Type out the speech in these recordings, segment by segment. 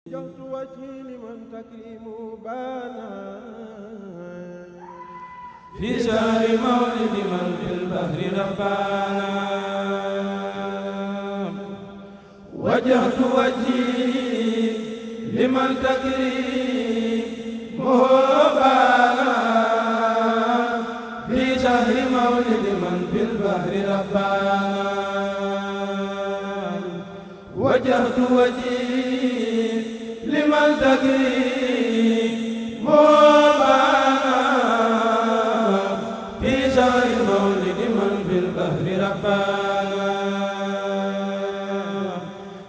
وجهت وجهي لمن تكريم بانا في شهر مولد من في البحر ربانا وجهت وجهي لمن تكريم بانا في شهر مولد من في البحر ربانا وجهت وجهي لمن تكريم بانا في شهر مولد من في البحر ربانا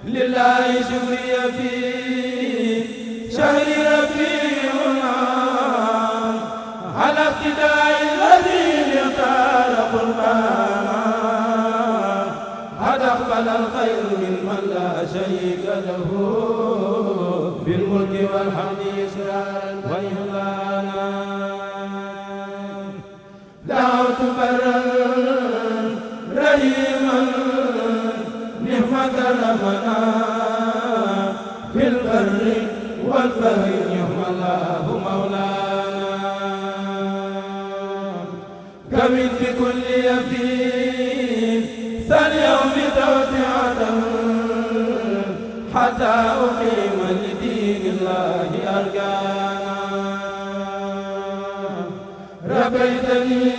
لله شكري في شهر ربيعنا على ابتداء الذي اختار قربانا قد اقبل الخير ممن لا شريك له بالملك والحمد إسرارا وإعلانا دعوت برا رحيما نعمة ربنا في البر والبحر نعم الله مولانا كمن بكل يقين ساليوم توسعة حتى أقيم لدين الله أركانا ربيتني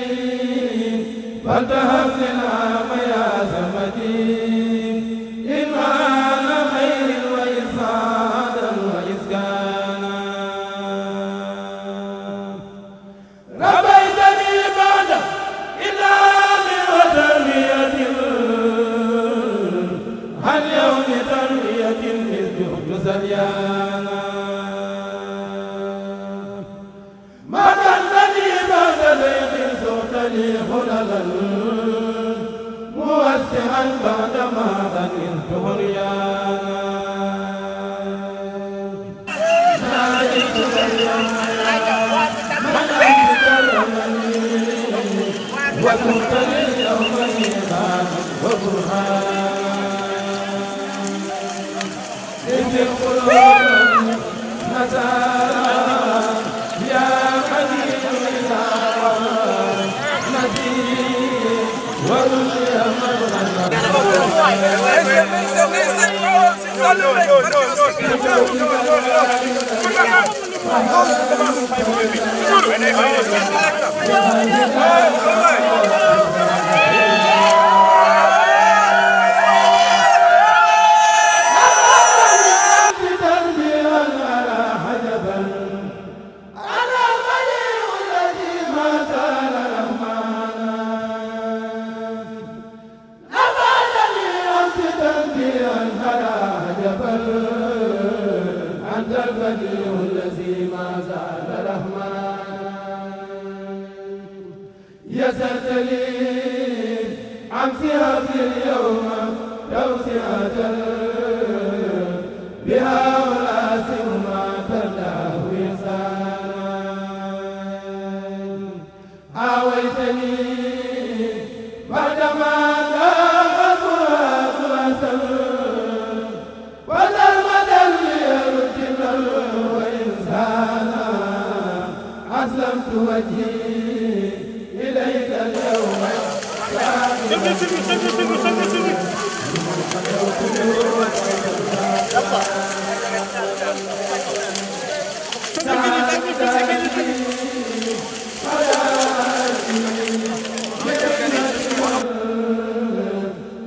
فالتهب للعام يا سمدي إيمان خير وإسعادا وإسكانا ربيتني بعد إنعام وتربية عن يوم تربية مثل سريانا ما كنتني بعد ضيق سوت لي خللا موسعا بعد ما ظننت غريانا ناديت اليوم من أنت كرمني وكنت لليوم إيمانا وبرهانا في القلوب نزارا يا حبيب نزارا نزير ورشي مرغنا أنت البديع الذي ما زال رحمن يسرت لي عن ثياب اليوم توسعة بها والآسر ما تلاه إحسانا آويتني بعدما ذاق الفؤاد وسر أسلمت وجهي إليك اليوم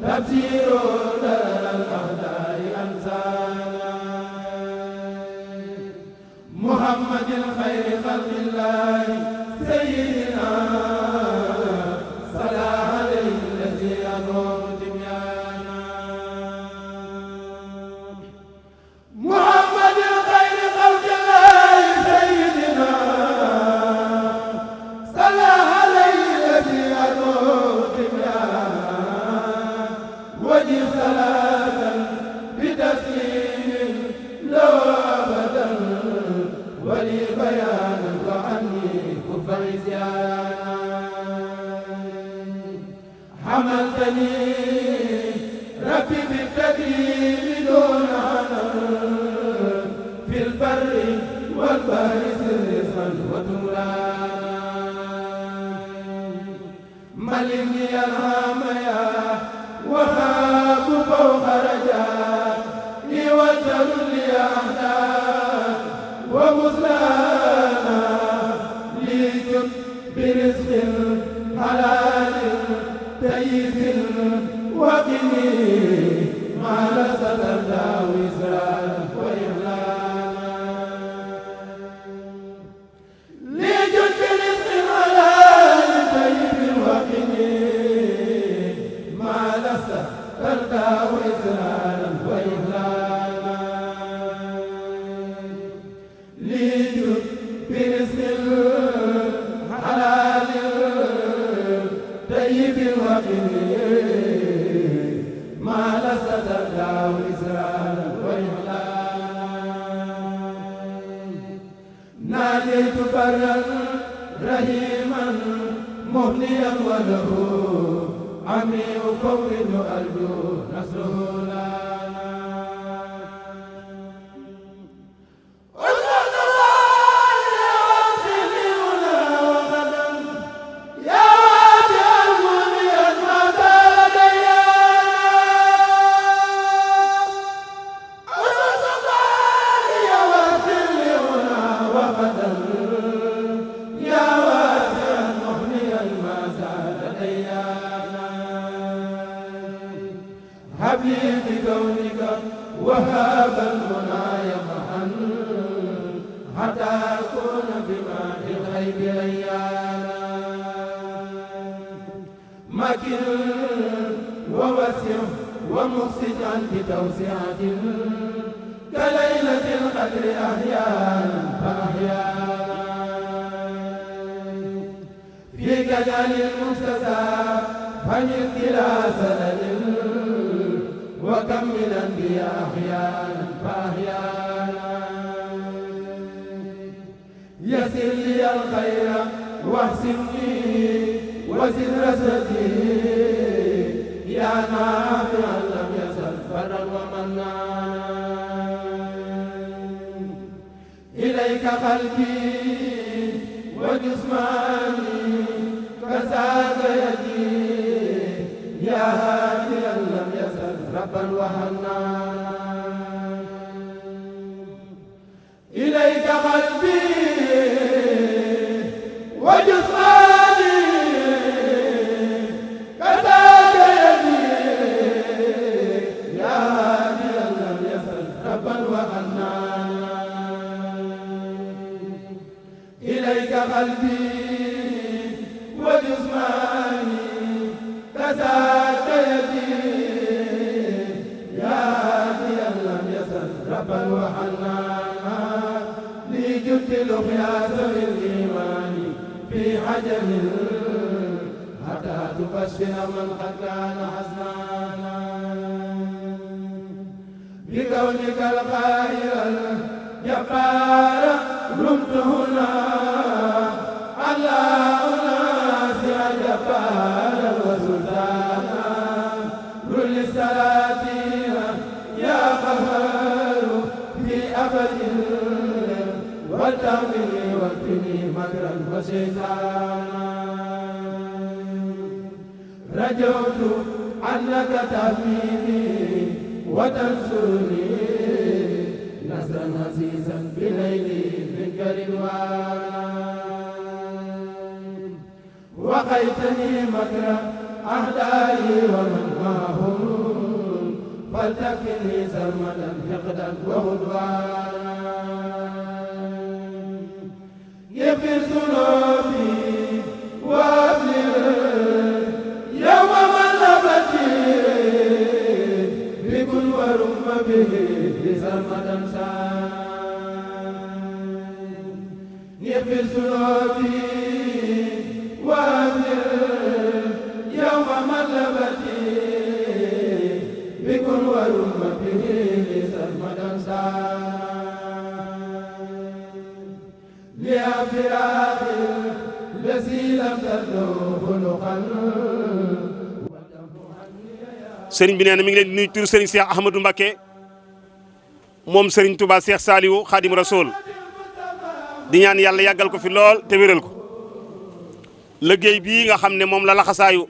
تبصير دار الأعداء أنسانا محمد خير خلق الله سيدنا صلى عليه الذي أنوم دنيانا محمد خير خلق الله سيدنا صلى عليه الذي أنوم دنيانا وجه صلاة بتسليم لو أبدا ولي بيانا وعني كف عصيانا حملتني ربي بالتكريم دون عنان بارز رزقا وتمرانا ملني الهام يا وهاب فوق رجائي وجل لي أحداث ومثلانا ليجد برزق حلال طيب وقني ما لست وزرا وإهلانا ليجد برزق حلال طيب وقني ما لست وزرا وإهلانا ليجد برزق حلال طيب وقني ما لست وزرا وإهلانا ناديت برا رحيما مهنيا وله عمي أفوض أرجو نصره لنا حبلي بكونك وهاب المنايا معا حتى أكون بماء الغيب ريانا مكن ووسع ومفسدا بتوسعة كليلة القدر أحيانا فأحيانا في كجال المستسى فنل إلى سند وكملا بي أحيانا فأحيانا يسر لي الخير واحسني وزد رسدي يا نافعا لم يزل فرا ومنانا إليك قلبي وجسماني كساك يدي يا هاديا لم يزل ربا وحنانا إليك قلبي وجسماني كذاك يدي يا هاديا لم يزل ربا وحنانا إليك قلبي وجسماني كذاك يدي يا هاديا لم يزل ربا وحنانا لجد الأخياس بالإيمان في حجم حتى تبشر من قد كان حزنانا بكونك الخير الجبار رمت هنا على أناس جبار وسلطانا رل السلاطين يا قهار في أبد والتأمني واكفني مكرا وشيطانا رجوت أنك تحميني وتنصرني نصرا عزيزا بليلي منك رضوانا وقيتني مكر أعدائي ومن معهم فلتكفني سرمدا حقدا وعدوانا يغفر ذنوبي وابلغ يوم ملبتي بكل ورم به سرمدا سان يغفر ذنوبي وابلغ يوم ملبتي بكل ورم به سرمدا سان لأفراق الذي لم تبلغ خلقا sëriñ bi nee na mi ngi leen di nuyu turu sëriñ Cheikh Ahmadou Mbacké moom sëriñ Touba Cheikh Saliou Khadim Rasoul di ñaan yàlla yàggal ko fi lool te wéral ko liggéey bii nga xam ne moom la laxasaayu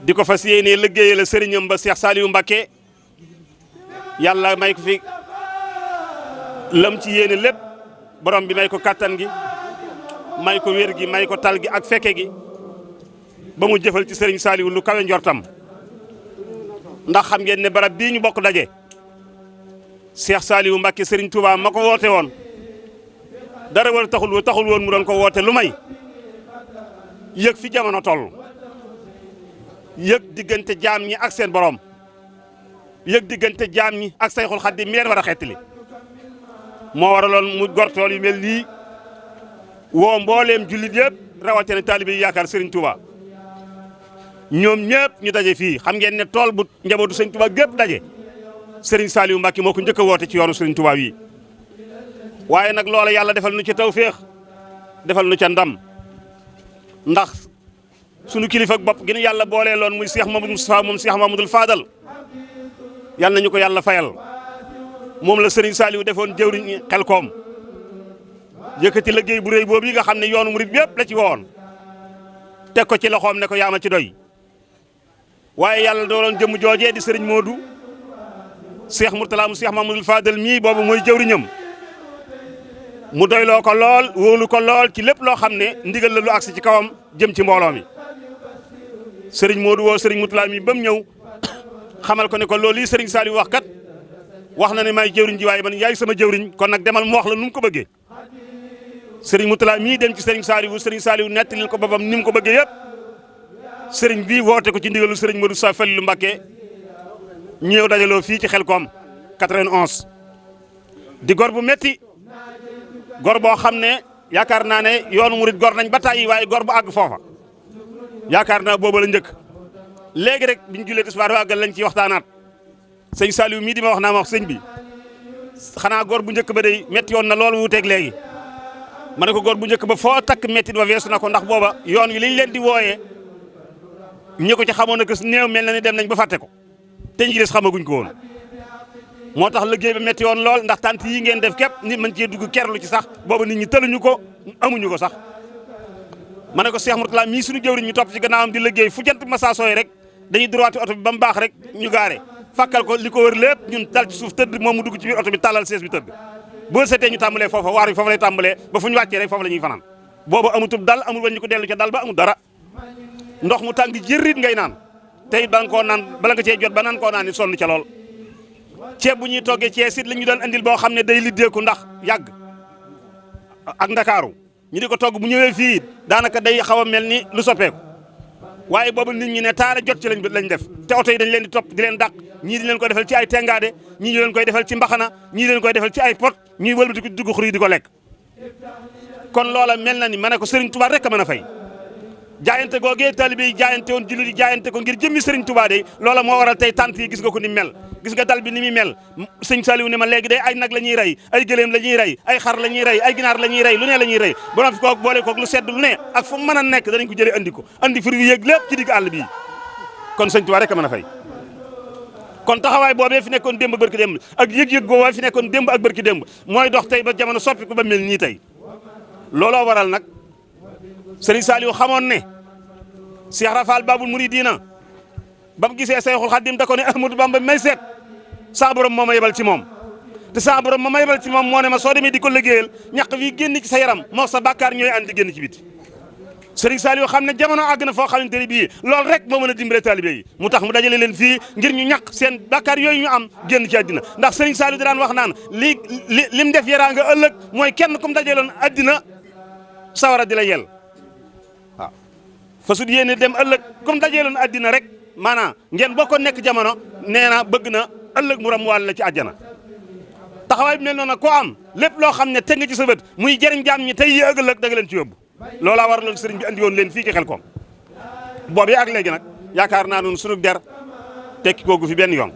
di ko fas yéenee liggéeyal sëriñam ba Cheikh Saliou Mbacké yàlla may ko fi lam ci yéene lépp borom bi may ko kattan gi may ko wér gi may ko tal gi ak fekke gi ba mu jëfal ci sëriñ Saliou lu kawe njortam ndax xam ngeen ne barab bii ñu bokk daje Cheikh Saliou Mbacké sëriñ Touba ma ko woote woon dara war taxul woon mu doon ko woote lu may yëg fi jamono toll yëg diggante jaam ñi ak seen borom yëg diggante jaam ñi ak Sayxul Xadiim mi leen war a xettali moo waraloon mu gortool yu mel nii woo mbooleem jullit yëpp rawatina taalibe yi yaakaar Serigne Touba ñoom ñëpp ñu daje fii xam ngeen ne tool bu njabootu Serigne Touba gépp daje Serigne Saliou Mbacké moo ko njëkk a woote ci yoonu Serigne Touba wi waaye nag loola yàlla defal nu ci tawféex defal nu ca ndam ndax sunu kilifa ak bopp gi nu yàlla boolee loon muy Cheikh Mamadou Moustapha moom Cheikh Mamadou Fadal yàlla nañu ko yàlla fayal moom la Serigne Saliou defoon jëwriñ Xelkom yëkkati liggéey bu rëy boobu yi nga xam ne yoonu murid yëpp la ci woon teg ko ci loxoom ne ko yaama ci doy waaye yàlla dooloon jëmm joojee di Serigne Modou Cheikh Mourtala mu Cheikh Mamadou Fadal mii boobu mooy jëwriñam mu doyloo ko lool wóolu ko lool ci lépp loo xam ne ndigal la lu agsi ci kawam jëm ci mbooloo mi Serigne Modou woo Serigne Mourtala mii ba mu ñëw xamal ko ne ko loolu yi Serigne Saliou wax kat wax na ne maay jëwriñ ji waaye man yaay sama jëwriñ kon nag demal mu wax la nu mu ko bëggee Serigne Mourtala mii dem ci Serigne Saliou nettalil ko boppam ni mu ko bëggee yëpp Serigne bii woote ko ci ndigalu Serigne Modou Sa Falilou Mbacké ñëw dajaloo fii ci Xelkom 91 di gor bu metti gor boo xam ne yaakaar naa ne yoonu murid gor nañ ba tàyyi waaye gor bu àgg foofa yaakaar naa booba la njëkk léegi rek biñ jullee tisbaar àggal lañ ciy waxtaanaat sëñ Saliou mii di ma wax naa ma wax sëñ bi xanaa gor bu njëkk ba day metti yoon na loolu wuuteeg léegi ma ne ko gor bu njëkk ba foo takk metti ba weesu na ko ndax booba yoon wi liñ leen di wooyee ñi ko ci xamoon na néew mel na ni dem nañ ba fàtte ko te ñi des xamaguñ ko woon moo tax liggéey ba metti woon lool ndax tant yi ngeen def képp nit mën cee dugg kerlu ci sax booba nit ñi tëluñu ko amuñu ko sax ma ne ko Cheikh Mourtala mii suñu jëwriñ ñu topp ci gannaawam di liggéey fu jant massa sooy rek dañuy droiti oto bi ba mu baax rek ñu gaare fàkkal ko li ko wër lépp ñun dal ci suuf tëdd moom mu dugg ci biir oto bi tàllal sees bi tëdd boo seetee ñu tàmbalee foofa waar bi foofa lay tàmbalee ba fu ñu wàccee rek foofa la ñuy fanaan boobu amutub dal amul wañ ñu ko dellu ca dal ba amul dara ndox mu tàng jërrit ngay naan tey ba nga koo naan bala nga cee jot ba naan koo naan ni sonn ca lool ceeb bu ñuy toggee cee sit la ñu doon andil boo xam ne day liddeeku ndax yàgg ak ndakaaru ñu di ko togg bu ñëwee fii daanaka day xaw a mel ni lu soppeeku waaye boobu nit ñi ne taara jot ci lañ def te oto yi dañ leen di topp di leen dàq ñii di leen ko defal ci ay tengaade ñii di leen koy defal ci mbaxana ñii di leen koy defal ci ay pot ñuy wëlbati ko dugg xur yi di ko lekk kon loola mel na ni ma ne ko Serigne Touba rek a mën a fay jaayante googee taalibe yi jaayante woon jullit yi jaayante ko ngir jëmmi Serigne Touba de loola moo waral tey tant yi gis nga ko ni mel gis nga dal bi ni muy mel sëñ Saliou ne ma léegi day ay nag la ñuy rey ay gëléem la ñuy rey ay xar la ñuy rey ay ginaar la ñuy rey lu ne la ñuy rey borom fi koog boole koog lu sedd lu ne ak fu mu mën a nekk danañ ko jëlee andi ko andi fir wi yéeg lépp ci digg àll bii kon sëñ Touba rek a mën a fay kon taxawaay boobee fi nekkoon démb barki démb ak yëg-yëg boobee fi nekkoon démb ak barki démb mooy dox tey ba jamono soppi ko ba mel nii tey looloo waral nag Serigne Saliou xamoon ne Cheikh Rafal Babul Mouridina ba mu gisee Sayxul Xadim da ko ne Ahmadou Bamba may seet saa borom moo ma yebal ci moom te saa borom moo ma yebal ci moom moo ne ma soo demee di ko liggéeyal ñaq wi génn ci sa yaram moo sa bàkkaar ñooy ànd di génn ci biti Serigne Saliou xam ne jamono àgg na foo xamante ne bii loolu rek moo mën a dimbale taalibe yi mu tax mu dajale leen fii ngir ñu ñaq seen bàkkaar yooyu ñu am génn ci àddina ndax Serigne Saliou di daan wax naan lim def yaraa nga ëllëg mooy kenn kum dajaloon àddina sawara di la yel waaw fasut yéene dem ëllëg comme dajeeloon àddina rek maanaam ngeen boo ko nekk jamono nee na bëgg na ëllëg mu ram wàll la ci àjjana taxawaay bi mel noonu koo am lépp loo xam ne teg nga ci sa bët muy jëriñ jaam ñi tey yi ëllëg da nga leen ci yóbbu loolaa war loolu sëriñ bi andi woon leen fii ci Xelkom boobu ak léegi nag yaakaar naa noonu sunu der tekki koogu fi benn yoon